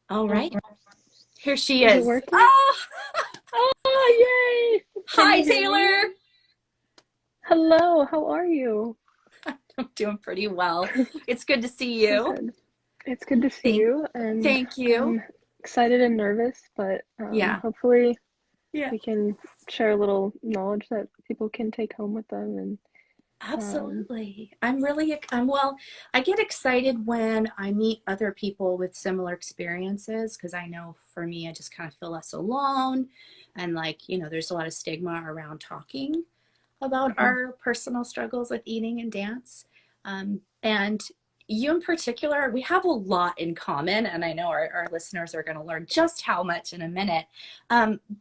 All Oh, right, here she is it is. working? Oh, Oh, yay! Can hi, you hear me? Taylor. Hello, how are you? I'm doing pretty well. It's good to see you. Good. It's good to see Thank, you, and thank you. I'm excited and nervous, but Yeah, hopefully yeah, we can share a little knowledge that people can take home with them. And um, absolutely. I'm I get excited when I meet other people with similar experiences because I know for me, I just kind of feel less alone. And there's a lot of stigma around talking about mhm. our personal struggles with eating and dance. And you in particular, we have a lot in common, and I know our listeners are going to learn just how much in a minute.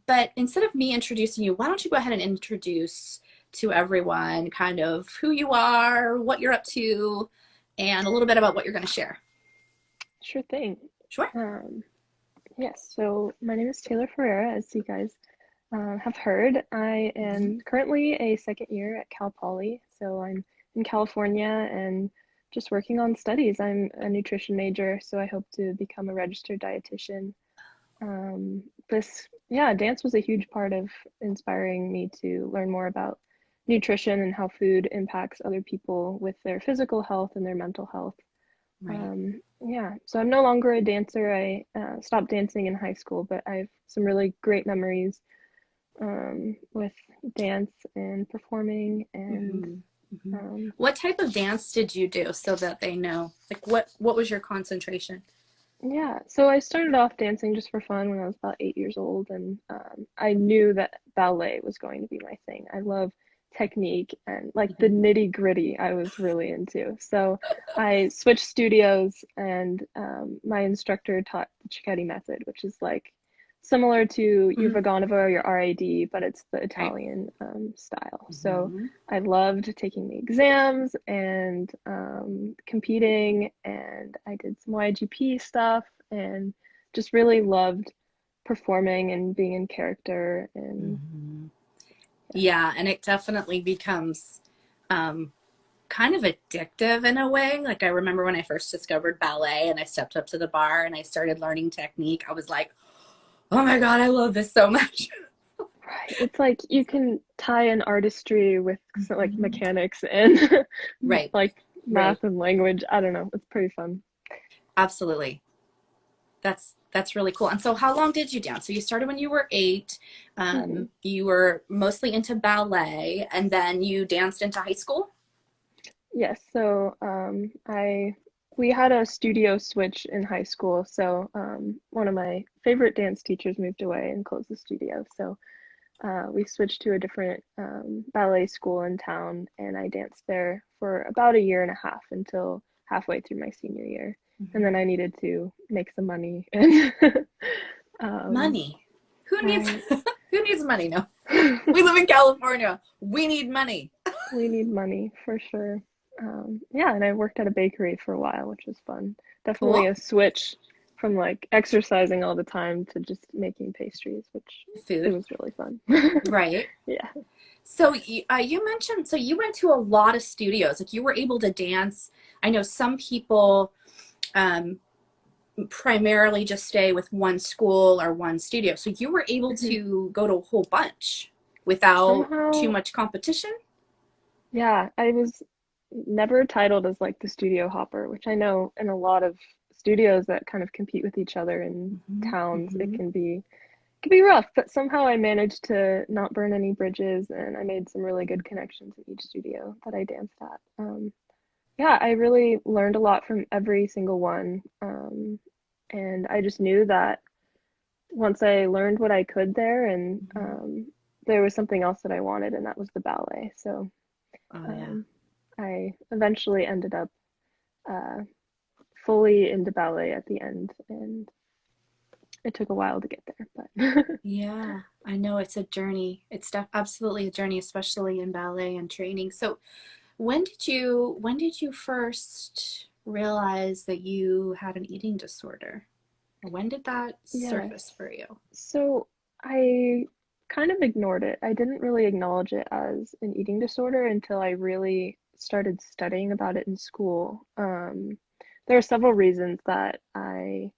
But instead of me introducing you, why don't you go ahead and introduce to everyone kind of who you are, what you're up to, and a little bit about what you're going to share. Sure thing. Sure. Um, yes, so my name is Taylor Ferreira, as you guys have heard. I Mm-hmm. am currently a second year at Cal Poly, so I'm in California and just working on studies. I'm a nutrition major, so I hope to become a registered dietitian. Dance was a huge part of inspiring me to learn more about nutrition and how food impacts other people with their physical health and their mental health. Right. So I'm no longer a dancer. I stopped dancing in high school, but I have some really great memories with dance and performing and Mm-hmm. Mm-hmm. um, What type of dance did you do so that they know? Like, what was your concentration? yeah. So I started off dancing just for fun when I was about 8 years old, and I knew that ballet was going to be my thing. I love technique and like the Mm-hmm. nitty gritty I was really into. So I switched studios, and my instructor taught the Cicchetti method, which is like similar to your Mm-hmm. Vaganova or your RAD, but it's the Right. Italian style. So Mm-hmm. I loved taking the exams and competing, and I did some YGP stuff and just really loved performing and being in character. And Mm-hmm. yeah, Yeah, and it definitely becomes um, kind of addictive in a way. Like I remember when I first discovered ballet and I stepped up to the bar and I started learning technique, I was like, oh my God, I love this so much. right. It's like you can tie an artistry with like Mhm. mechanics and Right, like right. math and language. I don't know. It's pretty fun. Absolutely. That's really cool. And so how long did you dance? So you started when you were 8. Hmm. You were mostly into ballet and then you danced into high school? Yes, so I we had a studio switch in high school. So one of my favorite dance teachers moved away and closed the studio. So we switched to a different ballet school in town, and I danced there for about a year and a half until halfway through my senior year. And then Mhm. I needed to make some money, and um, Money. Who needs I who needs money? No. We live in California. We need money. we need money for sure. Yeah, and I worked at a bakery for a while, which was fun. Definitely Cool. a switch from like exercising all the time to just making pastries, which it Food. was really fun. Right. Yeah. So you mentioned so you went to a lot of studios. Like you were able to dance. I know some people um, primarily just stay with one school or one studio. So you were able Mhm. to go to a whole bunch without too Somehow, much competition. yeah, I was never titled as like the studio hopper, which I know in a lot of studios that kind of compete with each other in Mm-hmm, towns, mm-hmm. it can be rough, but somehow I managed to not burn any bridges, and I made some really good connections in each studio that I danced at. Yeah, I really learned a lot from every single one. And I just knew that once I learned what I could there, and Mm-hmm. there was something else that I wanted, and that was the ballet. So Oh yeah. um, I eventually ended up uh, fully into ballet at the end, and it took a while to get there, but Yeah, I know it's a journey. It's absolutely a journey, especially in ballet and training. So, when did you first realize that you had an eating disorder? Or when did that surface yes. for you? So I kind of ignored it. I didn't really acknowledge it as an eating disorder until I really started studying about it in school. There are several reasons that I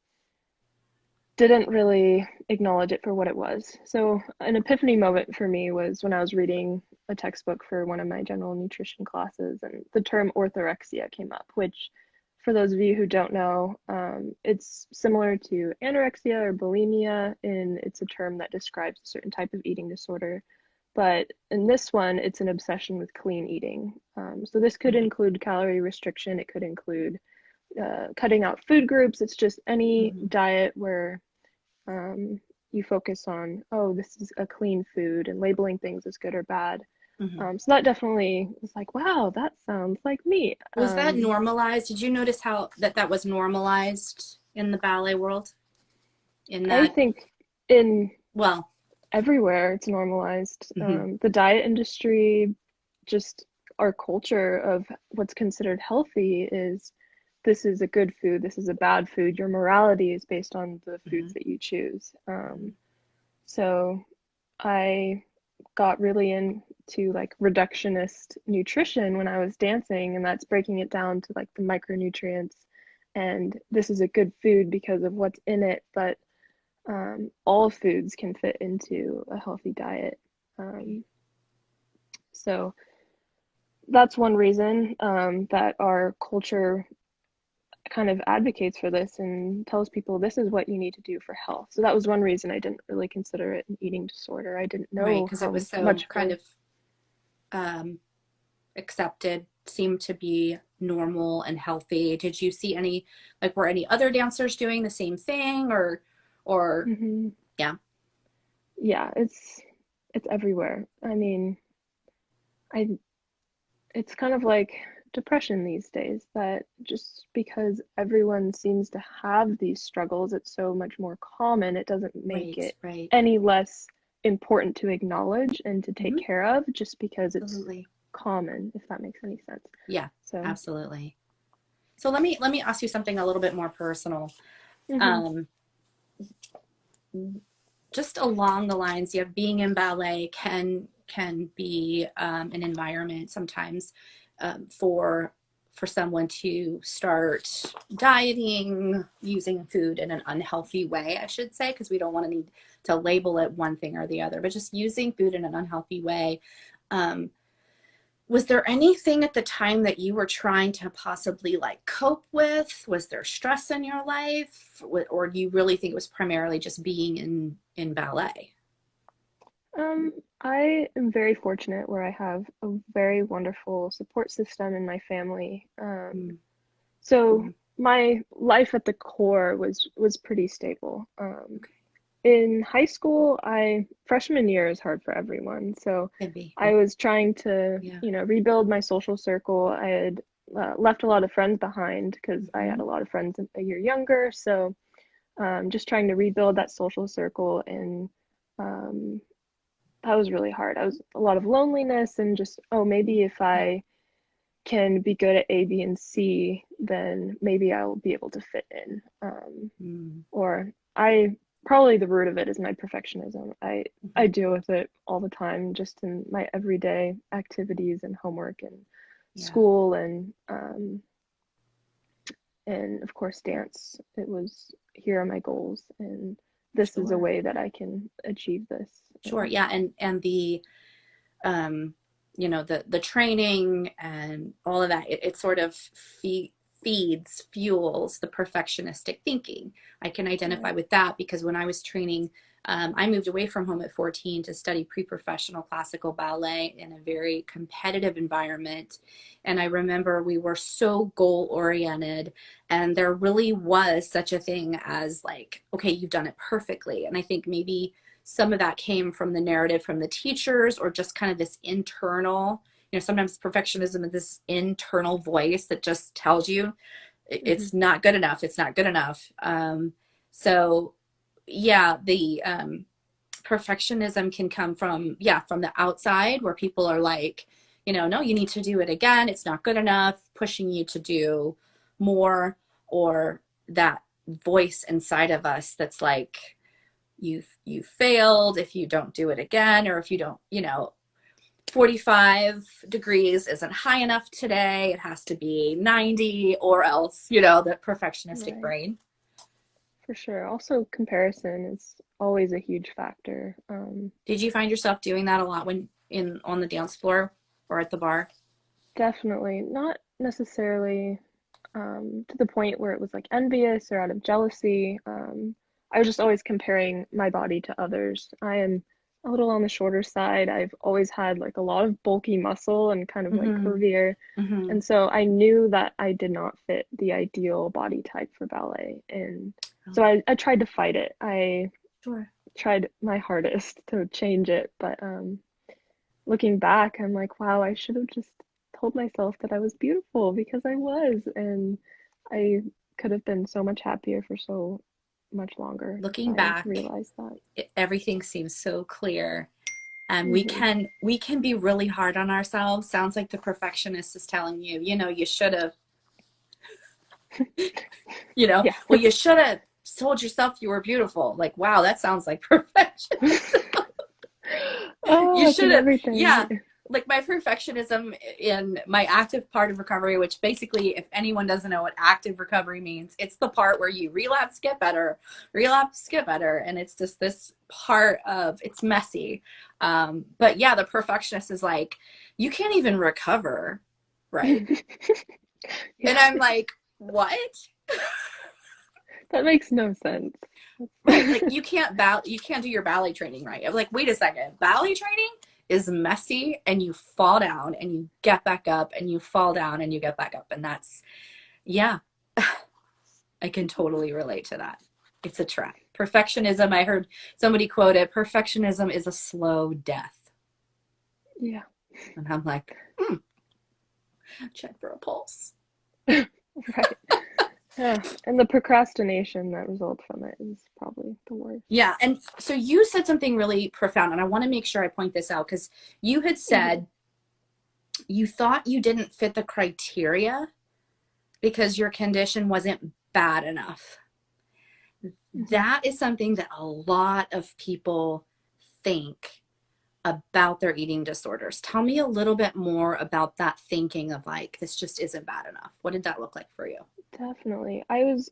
didn't really acknowledge it for what it was. So an epiphany moment for me was when I was reading a textbook for one of my general nutrition classes, and the term orthorexia came up, which, for those of you who don't know, it's similar to anorexia or bulimia, and it's a term that describes a certain type of eating disorder. But in this one, it's an obsession with clean eating. So this could include calorie restriction. It could include cutting out food groups. It's just any Mm-hmm. diet where you focus on, oh, this is a clean food and labeling things as good or bad. Mm-hmm. So that definitely was like, wow, that sounds like me. Was that normalized? Did you notice how that was normalized in the ballet world? In I that, think in well, everywhere it's normalized. mm-hmm. The diet industry, just our culture of what's considered healthy is this is a good food, this is a bad food. Your morality is based on the Mm-hmm. foods that you choose. So I got really into like reductionist nutrition when I was dancing, and that's breaking it down to like the micronutrients. And this is a good food because of what's in it, but all foods can fit into a healthy diet. Um, so that's one reason that our culture kind of advocates for this and tells people this is what you need to do for health. So that was one reason I didn't really consider it an eating disorder. I didn't Right, know because it how was so much of kind a of um, accepted, seemed to be normal and healthy. Did you see any, like, were any other dancers doing the same thing, or, mhm. yeah, Yeah, it's everywhere. I mean, I it's kind of like depression these days that just because everyone seems to have these struggles, it's so much more common. It doesn't make right, it right, any less important to acknowledge and to take mm-hmm. care of just because it's Absolutely, common, if that makes any sense. yeah, So, absolutely. So let me ask you something a little bit more personal. mhm, Um, just along the lines, yeah, being in ballet can be an environment sometimes for someone to start dieting, using food in an unhealthy way, I should say, because we don't want to need to label it one thing or the other, but just using food in an unhealthy way. Um, was there anything at the time that you were trying to possibly like cope with? Was there stress in your life, or do you really think it was primarily just being in ballet? um, I am very fortunate where I have a very wonderful support system in my family. So Mm-hmm. my life at the core was pretty stable. Okay, In high school, I freshman year is hard for everyone. So could be, I was trying to, yeah. rebuild my social circle. I had left a lot of friends behind because I had Mm-hmm. a lot of friends a year younger. So just trying to rebuild that social circle, and um, that was really hard. I was a lot of loneliness and just, oh, maybe if Yeah. I can be good at A, B, and C, then maybe I'll be able to fit in. Mm-hmm. Or I probably the root of it is my perfectionism. I deal with it all the time, just in my everyday activities and homework and Yeah, school and of course dance. It was here are my goals, and this is a sure, way that I can achieve this. sure. Yeah, and the um, the training and all of that, it sort of fuels the perfectionistic thinking. I can identify Right. with that because when I was training, I moved away from home at 14 to study pre-professional classical ballet in a very competitive environment. And I remember we were so goal oriented, and there really was such a thing as like, okay, you've done it perfectly. And I think maybe some of that came from the narrative from the teachers, or just kind of this internal, sometimes perfectionism is this internal voice that just tells you Mm-hmm. it's not good enough, it's not good enough. So yeah, the perfectionism can come from, yeah, from the outside, where people are like, no, you need to do it again, it's not good enough, pushing you to do more. Or that voice inside of us that's like, you failed if you don't do it again, or if you don't, 45 degrees isn't high enough today, it has to be 90, or else, the perfectionistic Right. brain. for sure. Also, comparison is always a huge factor. Did you find yourself doing that a lot when in on the dance floor or at the bar? Definitely not necessarily to the point where it was like envious or out of jealousy. I was just always comparing my body to others. I am a little on the shorter side. I've always had like a lot of bulky muscle and kind of like Mm-hmm. curvier. Mm-hmm. And so I knew that I did not fit the ideal body type for ballet. And Oh, so I tried to fight it. I sure. tried my hardest to change it, but looking back, I'm like, wow, I should have just told myself that I was beautiful because I was, and I could have been so much happier for so much longer if Looking I back, realized that. everything seems so clear. And Hmm. we can be really hard on ourselves. Sounds like the perfectionist is telling you, you know, you should have, you know, Yeah. well, you should have told yourself you were beautiful. Like, wow, that sounds like perfection. You Oh, it's should in have, everything. yeah. Like my perfectionism in my active part of recovery, which basically, if anyone doesn't know what active recovery means, it's the part where you relapse, get better. And it's just this part of it's messy. But yeah, the perfectionist is like, you can't even recover, right? And Yeah, I'm like, what? that makes no sense. Right. Like you can't do your ballet training right. I'm like, wait a second. Ballet training is messy and you fall down and you get back up and you fall down and you get back up. And that's, yeah, I can totally relate to that. It's a trap. Perfectionism, I heard somebody quote it, perfectionism is a slow death. Yeah, And I'm like, check for a pulse. right. Yeah, and the procrastination that results from it is probably the worst. Yeah. And so you said something really profound, and I want to make sure I point this out because you had Hmm. said you thought you didn't fit the criteria because your condition wasn't bad enough. Hmm. That is something that a lot of people think about their eating disorders. Tell me a little bit more about that thinking of like, this just isn't bad enough. What did that look like for you? Definitely. I was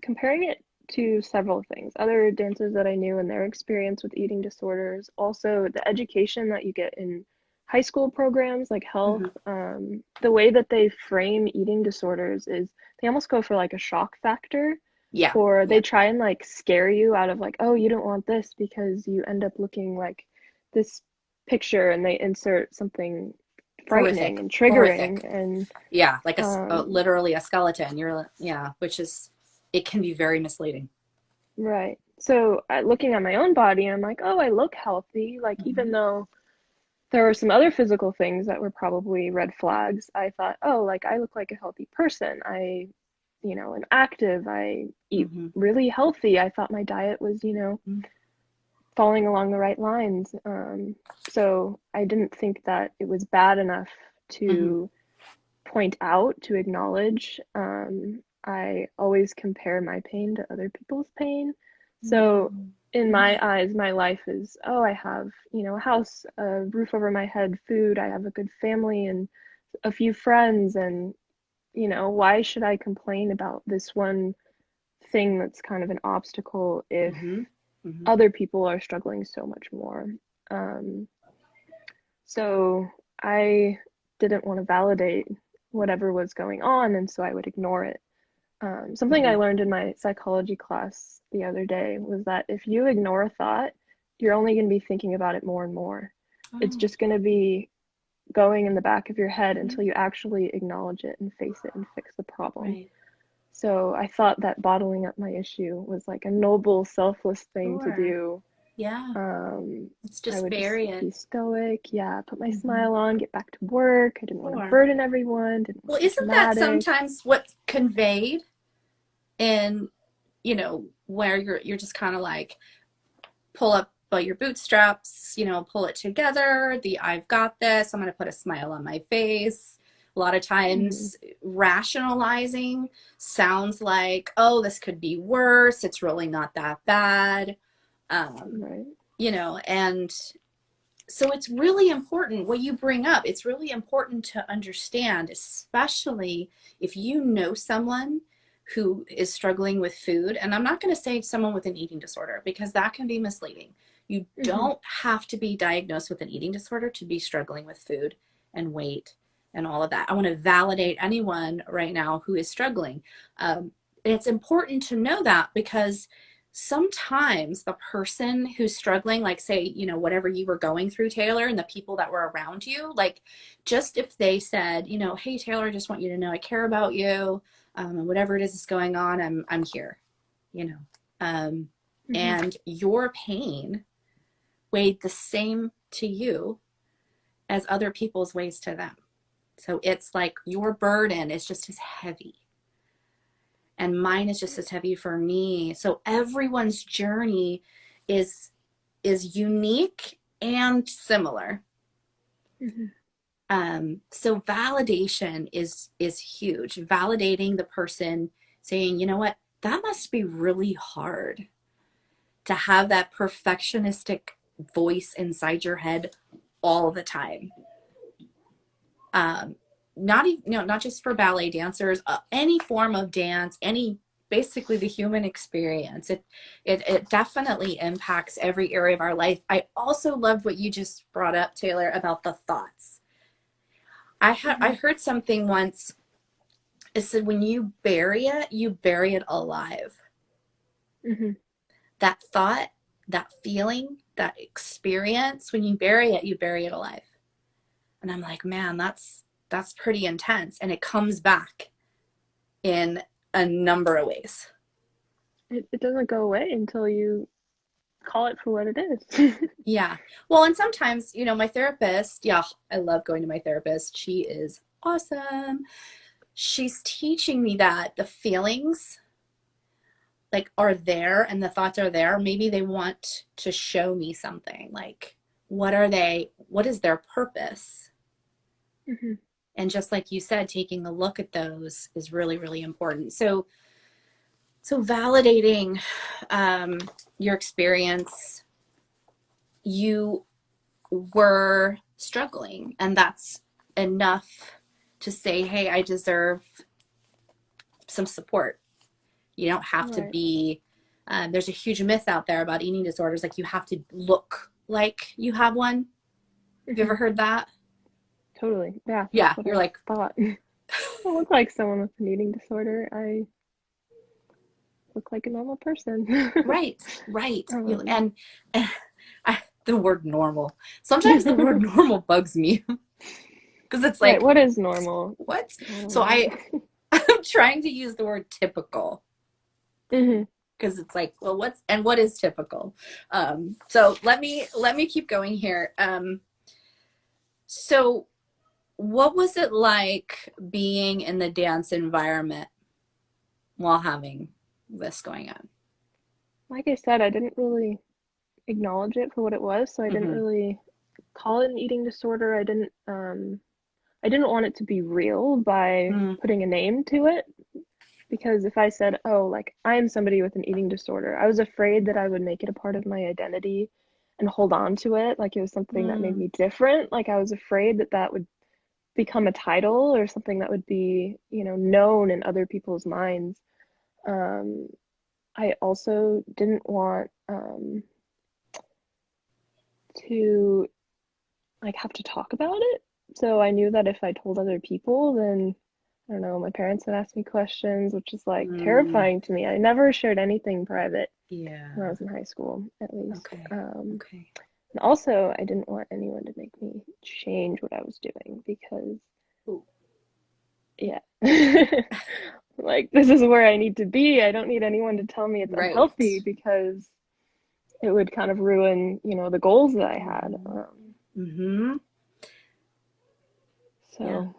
comparing it to several things, other dancers that I knew and their experience with eating disorders, also the education that you get in high school programs like health. Mm-hmm. The way that they frame eating disorders is they almost go for like a shock factor, Yeah. for Yeah. they try and like scare you out of like, oh, you don't want this because you end up looking like this picture, and they insert something frightening Horrific. and triggering. Horrific. And Yeah. Like um literally a skeleton. You're, yeah, which is, it can be very misleading. right. So looking at my own body, I'm like, oh, I look healthy. Like, even Mm-hmm. though there were some other physical things that were probably red flags, I thought, oh, like I look like a healthy person. I'm active. I eat Mm-hmm. really healthy. I thought my diet was, falling along the right lines. So I didn't think that it was bad enough Mm-hmm. to point out, to acknowledge. I always compare my pain to other people's pain. So No. in my No. eyes, my life is, oh, I have, a house, a roof over my head, food, I have a good family and a few friends. And, why should I complain about this one thing that's kind of an obstacle if Mm-hmm. Mm-hmm. other people are struggling so much more? Um, so I didn't want to validate whatever was going on, and so I would ignore it. Something I Mm-hmm. learned in my psychology class the other day was that if you ignore a thought, you're only going to be thinking about it more and more. It's Oh. just going to be going in the back of your head Mm-hmm. until you actually acknowledge it and face it and fix the problem. Right. So I thought that bottling up my issue was like a noble, selfless thing to Sure. do. Yeah. um, Let's I just would just bury it. be stoic, yeah, put my Mm-hmm. smile on, get back to work. I didn't want to Sure. burden everyone, didn't want Well, to be isn't that dramatic. sometimes what's conveyed in, where you're just kind of like pull up your bootstraps, pull it together, the I've got this, I'm going to put a smile on my face. A lot of Hmm. times rationalizing sounds like, oh, this could be worse. It's really not that bad. Um, Right. and so it's really important what you bring up. It's really important to understand, especially if you know someone who is struggling with food, and I'm not going to say someone with an eating disorder because that can be misleading. You Mm-hmm. don't have to be diagnosed with an eating disorder to be struggling with food and weight and all of that. I want to validate anyone right now who is struggling. It's important to know that because sometimes the person who's struggling, like say, you know, whatever you were going through, Taylor, and the people that were around you, like just if they said, you know, hey, Taylor, I just want you to know I care about you, and whatever it is that's going on, I'm here, you know. Um, Mm-hmm. and your pain weighed the same to you as other people's weighs to them. So it's like your burden is just as heavy and mine is just as heavy for me. So everyone's journey is unique and similar. Mm-hmm. So validation is huge. Validating the person, saying, you know what, that must be really hard to have that perfectionistic voice inside your head all the time. Um, not even, you know, not just for ballet dancers, any form of dance, any basically the human experience. It definitely impacts every area of our life. I also loved what you just brought up, Taylor, about the thoughts. I Mm-hmm. heard something once. It said when you bury it alive. Mm-hmm. That thought, that feeling, that experience, when you bury it alive. And I'm like, man, that's pretty intense. And it comes back in a number of ways. It doesn't go away until you call it for what it is. Yeah. Well, and sometimes, you know, my therapist, yeah, I love going to my therapist. She is awesome. She's teaching me that the feelings like are there and the thoughts are there. Maybe they want to show me something. Like, what are they? What is their purpose? Mm-hmm. And just like you said, taking a look at those is really, really important. So validating um, your experience, you were struggling, and that's enough to say, hey, I deserve some support. You don't have to Right. be, there's a huge myth out there about eating disorders, like you have to look like you have one. Have you Mm-hmm. ever heard that? Totally. Yeah, Yeah, that's what you're I like, thought. I look like someone with an eating disorder. I look like a normal person. right, right. um, And the word normal. Sometimes the word normal bugs me because it's right. like, What is normal? what? I don't So know. I'm trying to use the word typical Hmm. because it's like, well, what is typical? So let me keep going here. So what was it like being in the dance environment while having this going on? Like I said, I didn't really acknowledge it for what it was, so I didn't Mm-hmm. really call it an eating disorder. I didn't want it to be real by Mm, putting a name to it because if I said, "Oh, like I'm somebody with an eating disorder," I was afraid that I would make it a part of my identity and hold on to it like it was something that made mm, me different. Like I was afraid that that would become a title or something that would be, known in other people's minds. Um, I also didn't want to like have to talk about it. So I knew that if I told other people, then I don't know, my parents would ask me questions, which is like mm. terrifying to me. I never shared anything private when I Yeah. was in high school, at least. Okay. Okay. And also, I didn't want anyone to make me change what I was doing because, Ooh. yeah, like this is where I need to be. I don't need anyone to tell me it's Right. unhealthy because it would kind of ruin, the goals that I had. Mm-hmm. Mm-hmm. Yeah. So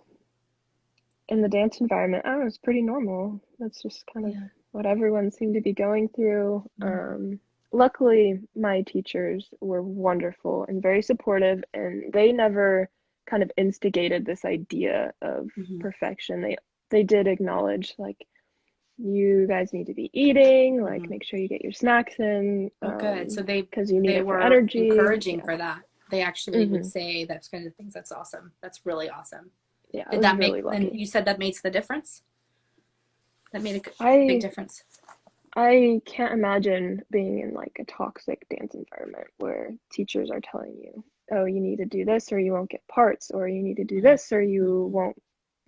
in the dance environment, I don't know, it's pretty normal. That's just kind of Yeah. what everyone seemed to be going through. Mm-hmm. Luckily, my teachers were wonderful and very supportive, and they never kind of instigated this idea of Mm-hmm. perfection. They did acknowledge like you guys need to be eating, like Mm-hmm. make sure you get your snacks in, Oh, good. So because you need they it for were energy. encouraging Yeah. for that. They actually would Hmm. say that's kind of things. That's awesome. That's really awesome. Yeah, I Did was that make? really And lucky. you said that makes the difference. That made a big I difference. I can't imagine being in like a toxic dance environment where teachers are telling you, oh, you need to do this or you won't get parts, or you need to do this or Mhm.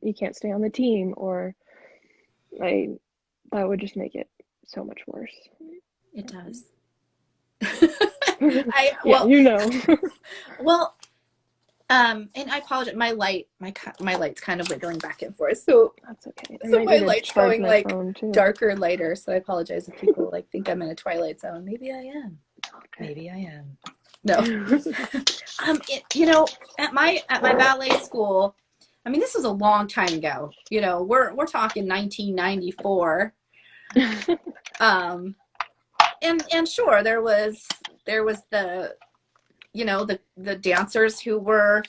you can't stay on the team, or I that would just make it so much worse. It Um, does. I yeah, well, you know. well, and I apologize. My light's kind of wiggling back and forth. So That's okay. I so might my need to light's charge going my like phone too. darker and lighter. So I apologize if people like think I'm in a twilight zone. Maybe I am. Maybe I am. No. Okay. You know, at my ballet school, I mean, this was a long time ago. You know, we're talking 1994. Um, and sure, there was the dancers who were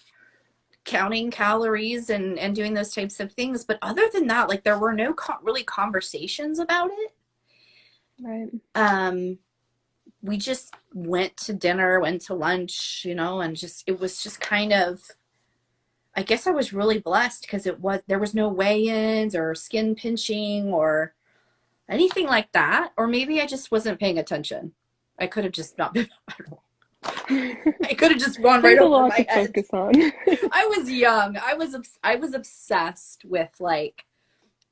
counting calories and doing those types of things, but other than that, like there were no really conversations about it. Right. Um, we just went to dinner, went to lunch, and just it was just kind of, I guess I was really blessed because there was no weigh-ins or skin pinching or anything like that. Or maybe I just wasn't paying attention. I could have just not been, I don't know. I could have just gone right There's a over lot to my head. focus on. I was young. I was obsessed with like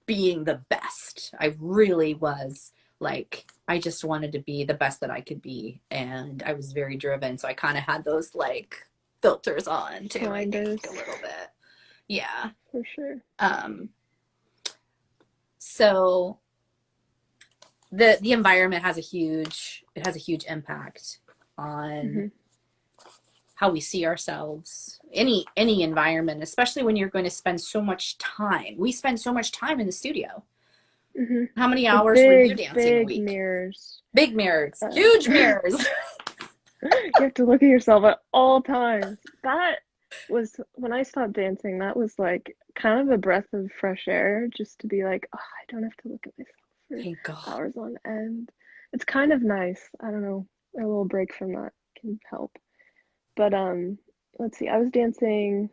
being the best. I really was. Like I just wanted to be the best that I could be, and I was very driven. So I kind of had those like filters on too, I think a Blinders, little bit. Yeah. for sure. Um so the environment has a huge impact on Hmm. how we see ourselves. Any environment, especially when you're going to spend so much time. We spend so much time in the studio. Hmm. How many The hours were you big, dancing a big week? mirrors. Big mirrors, huge Uh, mirrors. you have to look at yourself at all times. That was when I stopped dancing, that was like kind of a breath of fresh air just to be like, oh, I don't have to look at myself for Thank God. hours on end. It's kind of nice. I don't know, a little break from that can help. But let's see. I was dancing.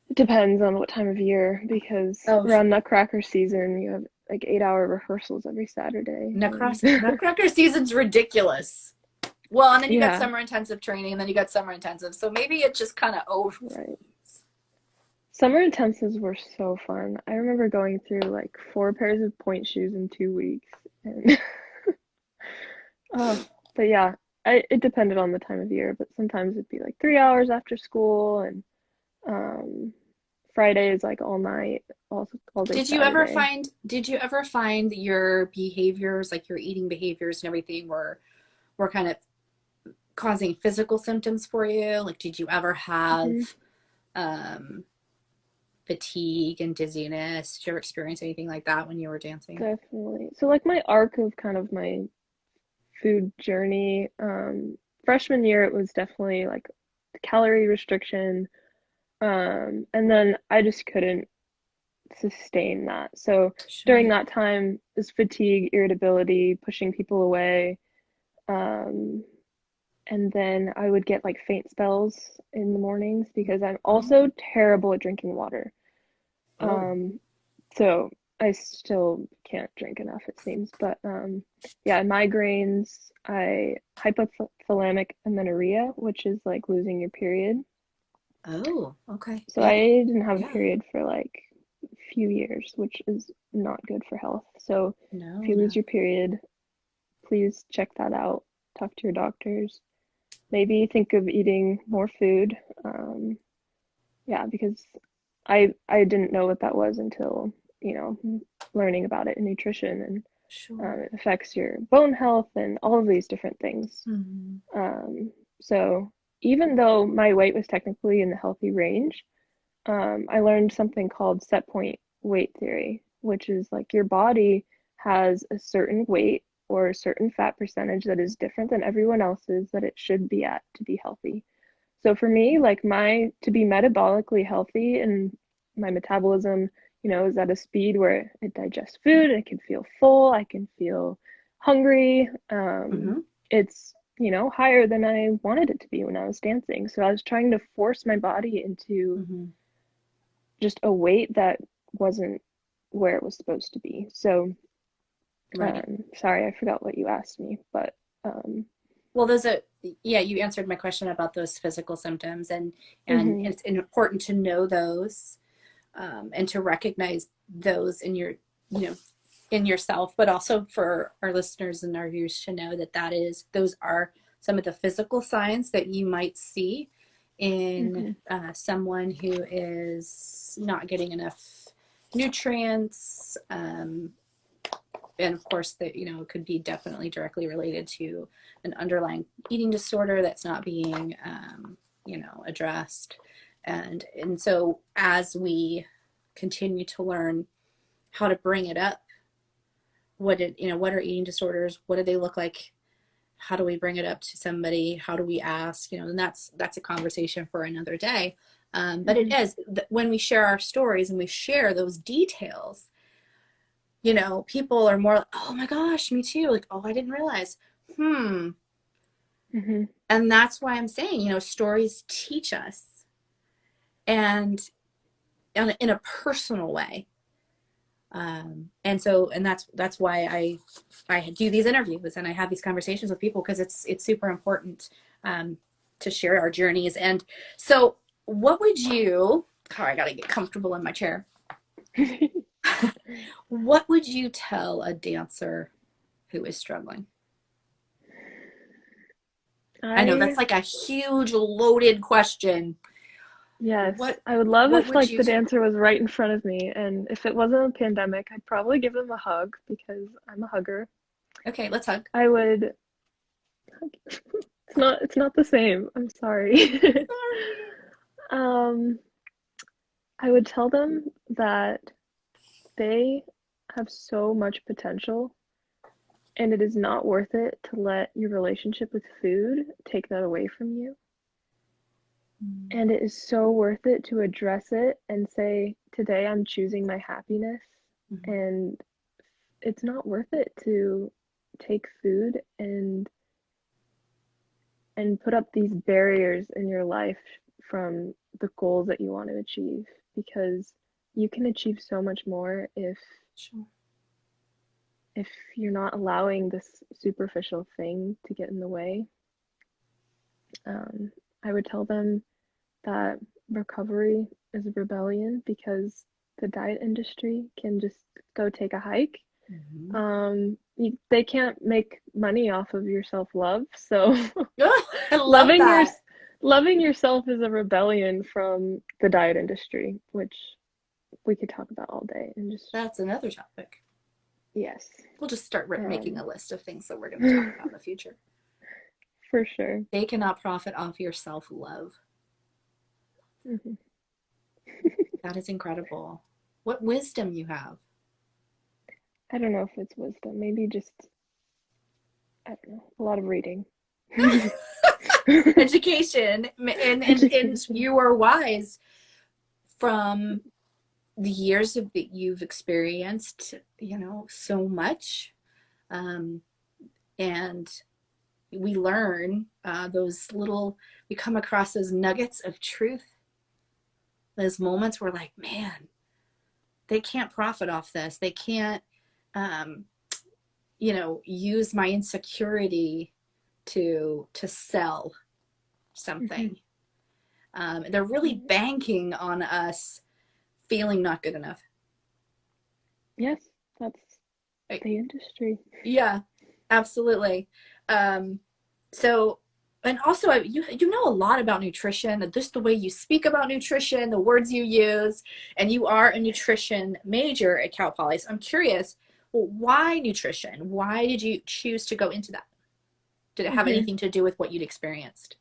It depends on what time of year because Oh, around Nutcracker season, you have like 8-hour rehearsals every Saturday. And Nutcracker season's ridiculous. Well, and then you got yeah, summer intensive training, and then you got summer intensive. So maybe it just kind of over. right. Summer intensives were so fun. I remember going through like 4 pairs of point shoes in 2 weeks. And oh, but yeah, it depended on the time of year, but sometimes it'd be like 3 hours after school, and um, Friday is like all night, all day Saturday. Did you ever find that your behaviors, like your eating behaviors and everything, were kind of causing physical symptoms for you? Like, did you ever have Hmm. um, fatigue and dizziness? Did you ever experience anything like that when you were dancing? Definitely. So like my arc of kind of my food journey, freshman year it was definitely like calorie restriction, and then I just couldn't sustain that. So during Sure. that time, is fatigue, irritability, pushing people away, um, and then I would get like faint spells in the mornings because I'm Oh, also terrible at drinking water. oh, Um, so I still can't drink enough, it seems. But yeah, migraines, I hypothalamic amenorrhea, which is like losing your period. oh. Okay. So Yeah. I didn't have a Yeah. period for like a few years, which is not good for health. So if No, you lose no. your period, please check that out. Talk to your doctors. Maybe think of eating more food. Yeah, because I didn't know what that was until, you know, learning about it in nutrition, and Sure. it affects your bone health and all of these different things. Hmm. Um, so even though my weight was technically in the healthy range, I learned something called set point weight theory, which is like your body has a certain weight or a certain fat percentage that is different than everyone else's that it should be at to be healthy. So for me, like my to be metabolically healthy and my metabolism, is at a speed where it digests food, I can feel full, I can feel hungry. Hmm. It's, higher than I wanted it to be when I was dancing. So I was trying to force my body into Hmm. just a weight that wasn't where it was supposed to be. So, Right. sorry, I forgot what you asked me, but Well, those are, yeah, you answered my question about those physical symptoms, and mhm, it's important to know those, and to recognize those in your, you know, in yourself, but also for our listeners and our viewers to know that those are some of the physical signs that you might see in mhm, someone who is not getting enough nutrients, and of course that, you know, it could be definitely directly related to an underlying eating disorder that's not being, you know, addressed. And so as we continue to learn how to bring it up, what are eating disorders, what do they look like, how do we bring it up to somebody, how do we ask, you know, and that's a conversation for another day. But it mhm, is when we share our stories and we share those details, you know, people are more like, oh my gosh, me too. Like, oh, I didn't realize. Hmm. mhm. And that's why I'm saying, you know, stories teach us, and in a personal way. And that's why I do these interviews and I have these conversations with people, because it's super important, um, to share our journeys. And so, what would you? Oh, I gotta get comfortable in my chair. What would you tell a dancer who is struggling? I know I that's like a huge loaded question. Yes, What I would love what if would like you the tell? dancer was right in front of me, and if it wasn't a pandemic, I'd probably give them a hug because I'm a hugger. Okay, let's hug. I would. It's not the same. I'm sorry. Sorry. Um, I would tell them that they have so much potential, and it is not worth it to let your relationship with food take that away from you. And it is so worth it to address it and say, today I'm choosing my happiness. Mm-hmm. And it's not worth it to take food and put up these barriers in your life from the goals that you want to achieve, because you can achieve so much more Sure. if you're not allowing this superficial thing to get in the way. um, I would tell them that recovery is a rebellion because the diet industry can just go take a hike. Mm-hmm. They can't make money off of your self-love, so Oh, I love loving your that. loving yourself is a rebellion from the diet industry, which we could talk about all day and just That's another topic. yes, We'll just start making um, a list of things that we're going to talk about in the future. for sure. They cannot profit off your self love. Hmm. That is incredible. What wisdom you have. I don't know if it's wisdom, maybe just I don't know, a lot of reading. Education, and Education. you are wise from the years of that you've experienced, you know, so much, um, and we learn, those little, we come across those nuggets of truth, those moments where like, man, they can't profit off this, they can't, um, you know, use my insecurity to sell Hmm. something. They're really banking on us feeling not good enough. Yes, that's Right? the industry. Yeah, absolutely. Um, so, and also, you know a lot about nutrition, just the way you speak about nutrition, the words you use, and you are a nutrition major at Cal Poly. So I'm curious, well, why nutrition? Why did you choose to go into that? Did it have Hmm. anything to do with what you'd experienced?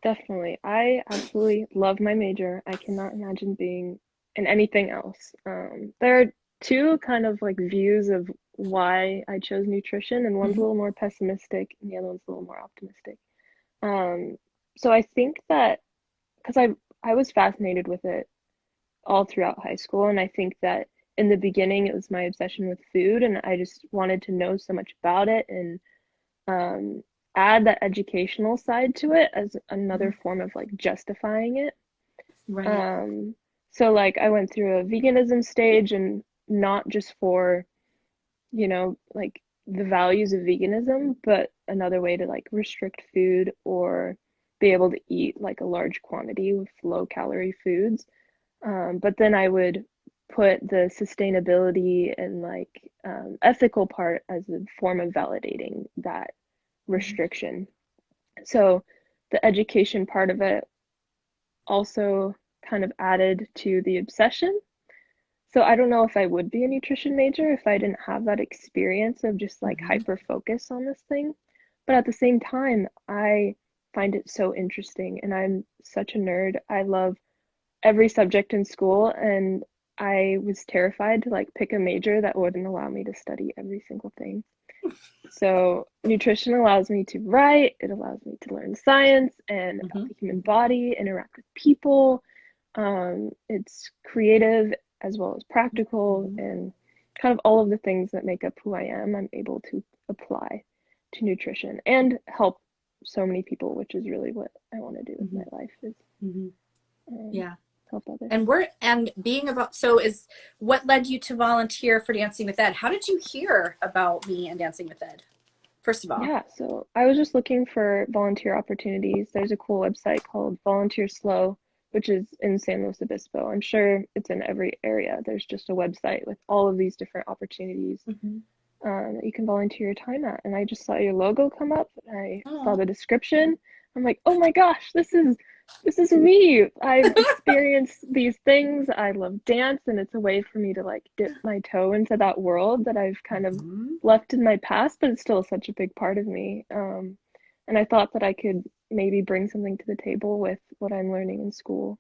Definitely. I absolutely love my major. I cannot imagine being in anything else. There are two kind of like views of why I chose nutrition, and one's a Mm-hmm. little more pessimistic and the other one's a little more optimistic. Um, so I think that because I was fascinated with it all throughout high school, and I think that in the beginning it was my obsession with food, and I just wanted to know so much about it and um, add that educational side to it as Mm-hmm. another form of like justifying it. Right. Um, So like I went through a veganism stage, and not just for, like the values of veganism, but another way to like restrict food or be able to eat like a large quantity of low calorie foods. But then I would put the sustainability and like ethical part as a form of validating that Mhm. restriction. So the education part of it also kind of added to the obsession. So I don't know if I would be a nutrition major if I didn't have that experience of just like Mhm. hyper focus on this thing. But at the same time, I find it so interesting, and I'm such a nerd. I love every subject in school, and I was terrified to like pick a major that wouldn't allow me to study every single thing. So nutrition allows me to write, it allows me to learn science and about Mhm. the human body, interact with people. It's creative as well as practical, Mhm. and kind of all of the things that make up who I am, I'm able to apply to nutrition and help so many people, which is really what I want to do with my Mhm. life is Mhm. um, Yeah. help others. And being about, so is what led you to volunteer for Dancing with Ed? How did you hear about me and Dancing with Ed? First of all. Yeah, so I was just looking for volunteer opportunities. There's a cool website called Volunteer Slow, which is in San Luis Obispo. I'm sure it's in every area. There's just a website with all of these different opportunities Mhm. that you can volunteer your time at. And I just saw your logo come up. I saw Oh. the description. I'm like, oh my gosh, this is me. I've experienced these things. I love dance, and it's a way for me to like dip my toe into that world that I've kind of Mhm. left in my past, but it's still such a big part of me. And I thought that I could maybe bring something to the table with what I'm learning in school.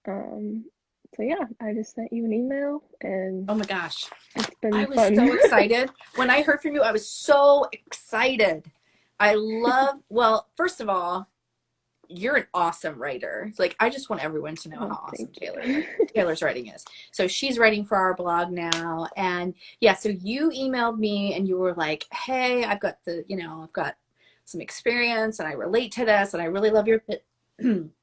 Um, so yeah, I just sent you an email, and Oh my gosh. it's I been was fun. so excited. When I heard from you, I was so excited. I love, well, first of all, you're an awesome writer. It's like, I just want everyone to know Oh, how awesome thank you. Taylor's writing is. So she's writing for our blog now. And yeah, so you emailed me and you were like, hey, I've got I've got some experience and I relate to this and I really love your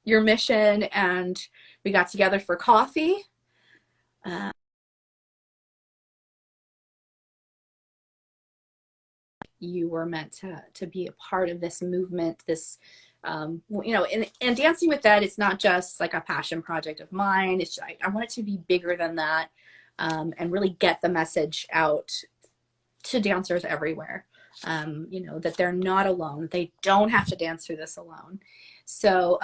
your mission. And we got together for coffee. Uh, you were meant to be a part of this movement, this and Dancing with Ed, it's not just like a passion project of mine. I want it to be bigger than that, and really get the message out to dancers everywhere. That they're not alone. They don't have to dance through this alone. So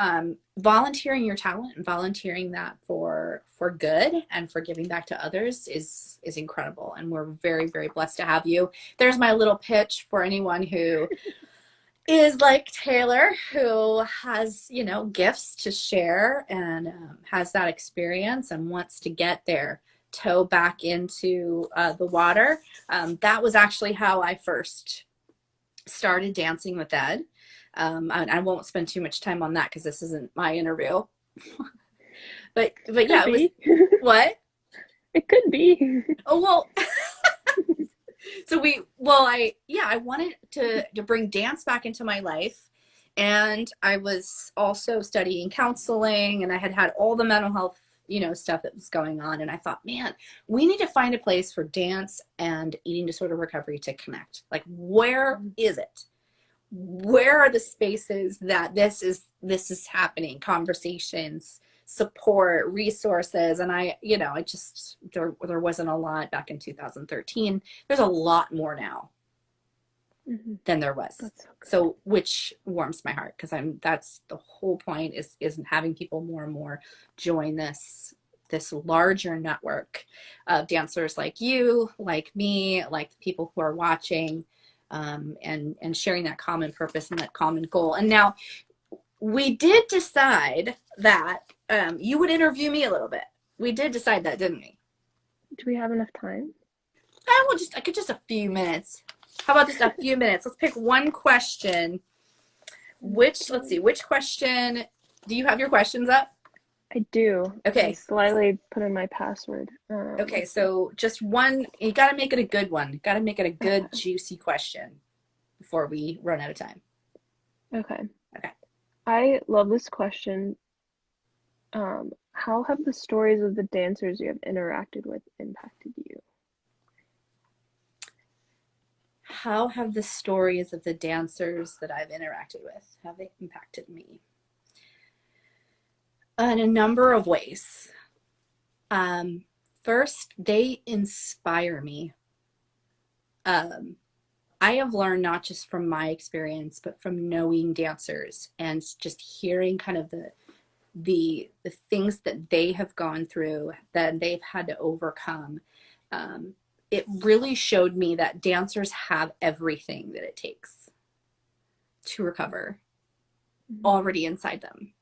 volunteering your talent and volunteering that for good and for giving back to others is incredible. And we're very, very blessed to have you. There's my little pitch for anyone who is like Taylor, who has, gifts to share and has that experience and wants to get their toe back into the water. That was actually how I first started Dancing with Ed. I won't spend too much time on that because this isn't my interview. But Could yeah, it was be. what? It could be. Oh well, I wanted to bring dance back into my life, and I was also studying counseling, and I had all the mental health stuff that was going on, and I thought, man, we need to find a place for dance and eating disorder recovery to connect. Like, where is it? Where are the spaces that this is happening? Conversations, support, resources. And I just, there wasn't a lot back in 2013. There's a lot more now Hmm. than there was. That's so good. So, which warms my heart because that's the whole point, is having people more and more join this larger network of dancers like you, like me, like the people who are watching, and sharing that common purpose and that common goal. And now we did decide that you would interview me a little bit. We did decide that, didn't we? Do we have enough time? I could just a few minutes. How about just a few minutes? Let's pick one question. Let's see, which question, do you have your questions up? I do. I Okay. slyly put in my password. Okay. Let's see. So just one, you got to make it a good one. Got to make it a good, Okay. juicy question before we run out of time. Okay. Okay. I love this question How have the stories of the dancers you have interacted with impacted you? How have the stories of the dancers that I've interacted with, have they impacted me? In a number of ways. Um, First, they inspire me. Um, I have learned not just from my experience, but from knowing dancers and just hearing kind of the things that they have gone through, that they've had to overcome. Um, it really showed me that dancers have everything that it takes to recover Mm-hmm. already inside them.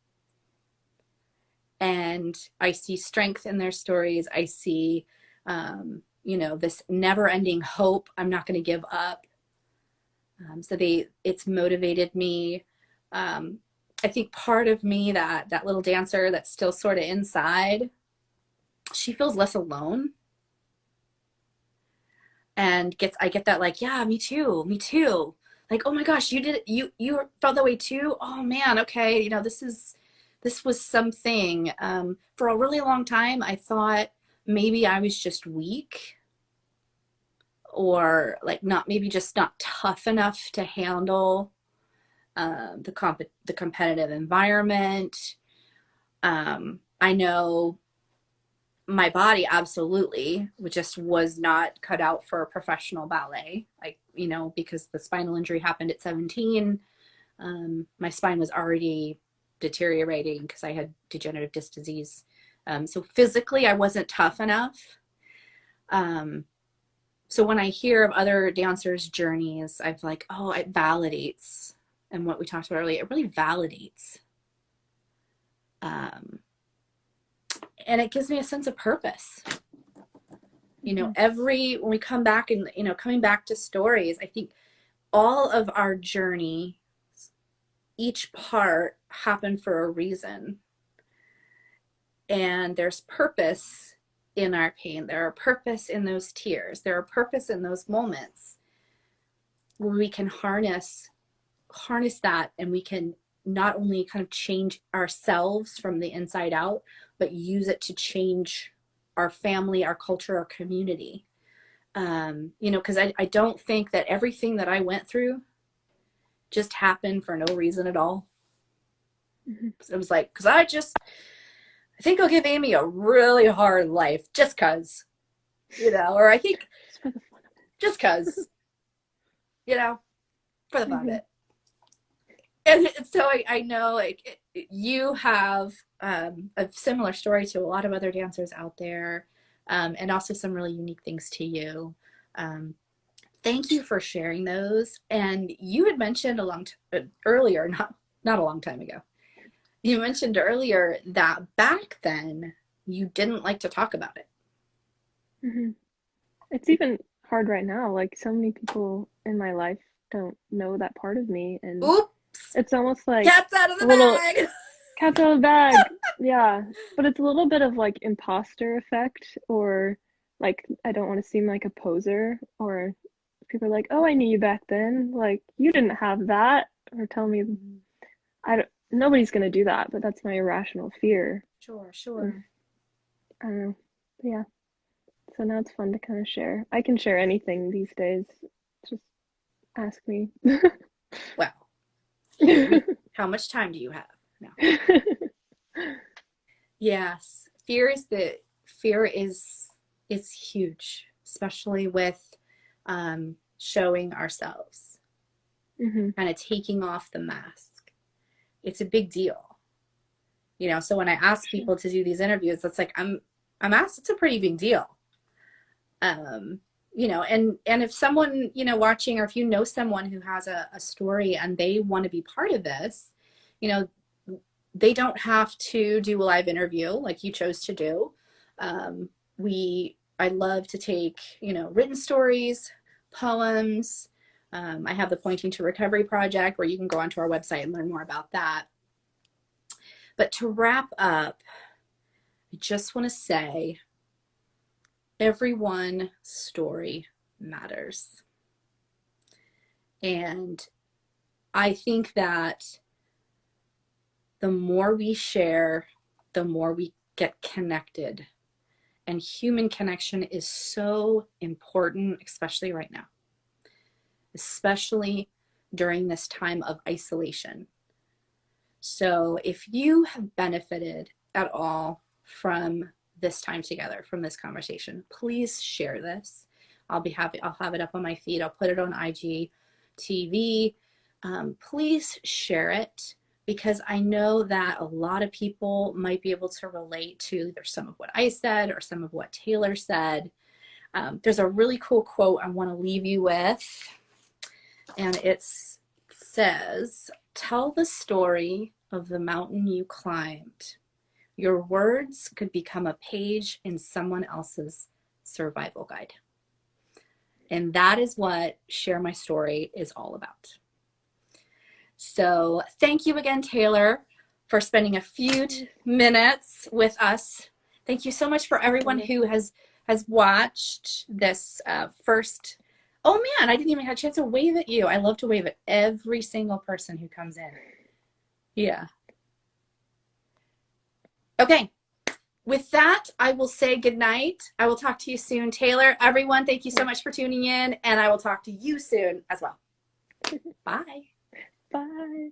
And I see strength in their stories. I see, this never ending hope. I'm not going to give up. It's motivated me. Um, I think part of me, that little dancer that's still sort of inside, she feels less alone, and I get that, like, yeah, me too, me too. Like, oh my gosh, you did it, you felt that way too. Oh man, okay, this was something. For a really long time, I thought maybe I was just weak, or like not maybe just not tough enough to handle the competitive environment. I know my body absolutely just was not cut out for a professional ballet. Like, because the spinal injury happened at 17, my spine was already deteriorating because I had degenerative disc disease. So physically, I wasn't tough enough. Um, so when I hear of other dancers' journeys, I'm like, oh, it validates. And what we talked about earlier, it really validates. Um, and it gives me a sense of purpose. Mm-hmm. When we come back, and coming back to stories, I think all of our journey, each part happened for a reason, and there's purpose in our pain. There are purpose in those tears. There are purpose in those moments where we can harness that, and we can not only kind of change ourselves from the inside out, but use it to change our family, our culture, our community. Because I don't think that everything that I went through just happened for no reason at all. Mm-hmm. It was like, because I think I'll give Amy a really hard life just because, or I think Just for the fun of just because, for the it. fun of Mm-hmm. it. And so I know, like, you have a similar story to a lot of other dancers out there, and also some really unique things to you. Um, Thank you for sharing those. And you had mentioned earlier, not a long time ago. You mentioned earlier that back then you didn't like to talk about it. Mm-hmm. It's even hard right now. Like so many people in my life don't know that part of me, and Oops, it's almost like cat's out of a the little bag. cat's out of the bag. Yeah, but it's a little bit of like imposter effect, or like I don't want to seem like a poser, or people are like, "Oh, I knew you back then." Like you didn't have that, or tell me I don't. Nobody's gonna do that, but that's my irrational fear Sure, of sure. I don't know. But yeah, so now it's fun to kind of share. I can share anything these days. Just ask me. Well, how much time do you have now? Yes, fear is huge, especially with showing ourselves, Hmm. kind of taking off the mask. It's a big deal, So when I ask Sure. people to do these interviews, it's like I'm asked. It's a pretty big deal. um, and if someone, watching, or if someone who has a story and they want to be part of this, you know, they don't have to do a live interview like you chose to do. I love to take, written stories, poems. I have the Pointing to Recovery project where you can go onto our website and learn more about that. But to wrap up, I just want to say everyone's story matters. And I think that the more we share the more we get connected. And human connection is so important, especially right now, especially during this time of isolation. So if you have benefited at all from this time together, from this conversation, please share this. I'll be happy. I'll have it up on my feed. I'll put it on IGTV. Please share it, because I know that a lot of people might be able to relate to either some of what I said or some of what Taylor said. There's a really cool quote I want to leave you with, and it says, "Tell the story of the mountain you climbed. Your words could become a page in someone else's survival guide." And that is what Share My Story is all about. So thank you again, Taylor, for spending a few minutes with us. Thank you so much for everyone who has watched this first. Oh man, I didn't even have a chance to wave at you. I love to wave at every single person who comes in. Yeah. Okay. With that, I will say goodnight. I will talk to you soon. Taylor, everyone, thank you so much for tuning in, and I will talk to you soon as well. Bye. Bye.